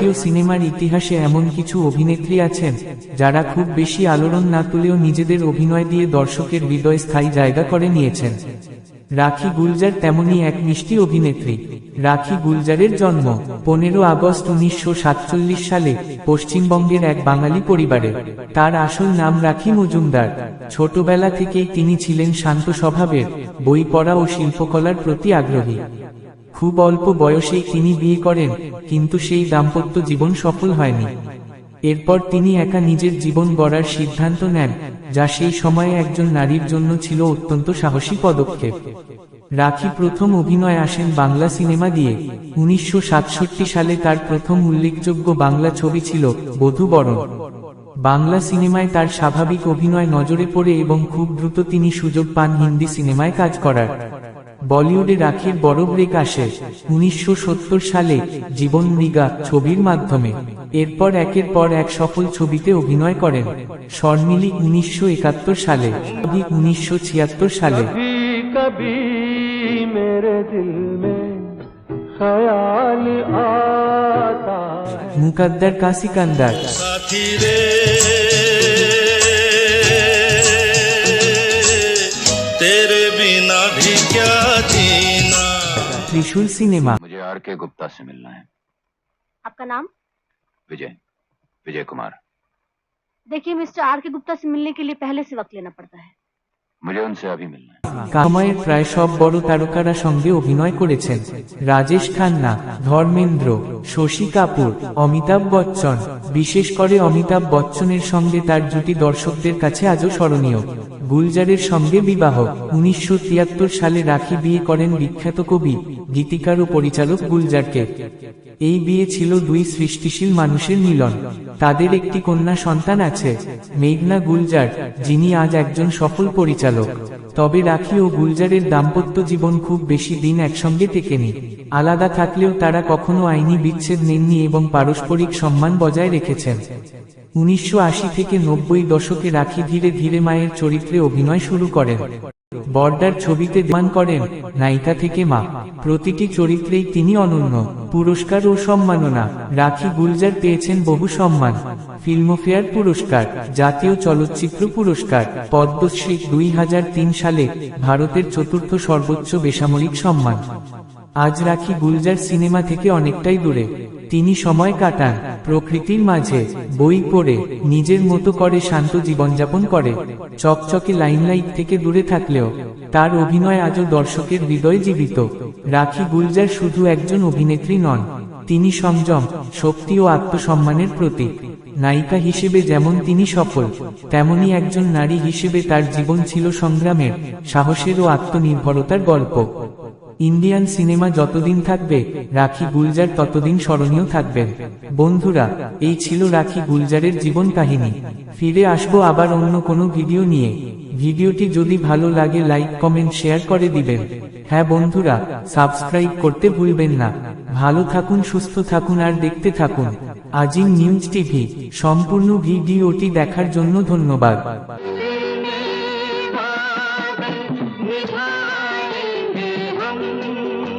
ভারতীয় সিনেমার ইতিহাসে এমন কিছু অভিনেত্রী আছেন যারা খুব বেশি আলোড়ন না তুলেও নিজেদের অভিনয় দিয়ে দর্শকের হৃদয়ে স্থায়ী জায়গা করে নিয়েছেন। রাখি গুলজার তেমনই এক মিষ্টি অভিনেত্রী। রাখি গুলজারের জন্ম 15 আগস্ট 1947 সালে পশ্চিমবঙ্গের এক বাঙালি পরিবারে। তার আসল নাম রাখি মজুমদার। ছোটবেলা থেকেই তিনি ছিলেন শান্ত স্বভাবের, বই পড়া ও শিল্পকলার প্রতি আগ্রহী। খুব অল্প বয়সেই তিনি বিয়ে করেন, কিন্তু সেই দাম্পত্য জীবন সফল হয়নি। এরপর তিনি একা নিজের জীবন গড়ার সিদ্ধান্ত নেন, যা সেই সময়ে একজন নারীর জন্য ছিল অত্যন্ত সাহসী পদক্ষেপ। রাখি প্রথম অভিনয়ে আসেন বাংলা সিনেমা দিয়ে। 1967 সালে তার প্রথম উল্লেখযোগ্য বাংলা ছবি ছিল বধূ বরণ। বাংলা সিনেমায় তার স্বাভাবিক অভিনয় নজরে পড়ে এবং খুব দ্রুত তিনি সুযোগ পান হিন্দি সিনেমায় কাজ করার। বলিউডে রাখির বড় ব্রেক আসে 1970 সালে জীবন মৃগা ছবির মাধ্যমে। এরপর একের পর এক সফল ছবিতে অভিনয় করেন। শর্মিলী 1971 সালে, 1976 সালে। মুকদ্দর কা সিকান্দার, तेरे बिना भी क्या जीना। त्रिशूल सिनेमा। मुझे आर के गुप्ता से मिलना है। आपका नाम? विजय, विजय कुमार। देखिए मिस्टर आर के गुप्ता से मिलने के लिए पहले से वक्त लेना पड़ता है। मुझे उनसे अभी मिलना है। কামায়ের প্রায় সব বড় তারকারা সঙ্গে অভিনয় করেছেন। রাজেশ খান্না, ধর্মেন্দ্র, শশী কাপুর, অমিতাভ বচ্চন। বিশেষ করে অমিতাভ বচ্চনের সঙ্গে তার জুটি দর্শকদের কাছে আজও স্মরণীয়। গুলজারের সঙ্গে বিবাহ। 1973 সালে রাখি বিয়ে করেন বিখ্যাত কবি, গীতিকার ও পরিচালক গুলজারকে। এই বিয়ে ছিল দুই সৃষ্টিশীল মানুষের মিলন। তাদের একটি কন্যা সন্তান আছে, মেঘনা গুলজার, যিনি আজ একজন সফল পরিচালক। তবে রাখি ও গুলজারের দাম্পত্য জীবন খুব বেশি দিন একসঙ্গে টেকেনি। আলাদা থাকলেও তারা কখনো আইনি বিচ্ছেদ নেননি এবং পারস্পরিক সম্মান বজায় রেখেছেন। 1980 থেকে 90 দশকে রাখি ধীরে ধীরে মায়ের চরিত্রে অভিনয় শুরু করেন। বর্ডার ছবিতে মান করেন নায়িকা থেকে মা। প্রতিটি চরিত্রেই তিনি অনন্য। পুরস্কার ও সম্মাননা। রাখি গুলজার পেয়েছেন বহু সম্মান: ফিল্মফেয়ার পুরস্কার, জাতীয় চলচ্চিত্র পুরস্কার, পদ্মশ্রী। 2003 সালে ভারতের চতুর্থ সর্বোচ্চ বেসামরিক সম্মান। আজ রাখি গুলজার সিনেমা থেকে অনেকটাই দূরে। তিনি সময় কাটান প্রকৃতির মাঝে, বই পড়ে, নিজের মতো করে শান্ত জীবনযাপন করে। চকচকে লাইমলাইট থেকে দূরে থাকলেও তার অভিনয় আজও দর্শকের হৃদয়ে জীবিত। রাখি গুলজার শুধু একজন অভিনেত্রী নন, তিনি সংযম, শক্তি ও আত্মসম্মানের প্রতীক। নায়িকা হিসেবে যেমন তিনি সফল, তেমনি একজন নারী হিসেবে তার জীবন ছিল সংগ্রামের, সাহসের ও আত্মনির্ভরতার গল্প। ইন্ডিয়ান সিনেমা যতদিন থাকবে, রাখি গুলজার ততদিন স্মরণীয় থাকবেন। বন্ধুরা, এই ছিল রাখি গুলজারের জীবন কাহিনী। ফিরে আসবো আবার অন্য কোনো ভিডিও নিয়ে। ভিডিওটি যদি ভালো লাগে লাইক, কমেন্ট, শেয়ার করে দিবেন। হ্যাঁ বন্ধুরা, সাবস্ক্রাইব করতে ভুলবেন না। ভালো থাকুন, সুস্থ থাকুন আর দেখতে থাকুন আজিম নিউজ টিভি। সম্পূর্ণ ভিডিওটি দেখার জন্য ধন্যবাদ।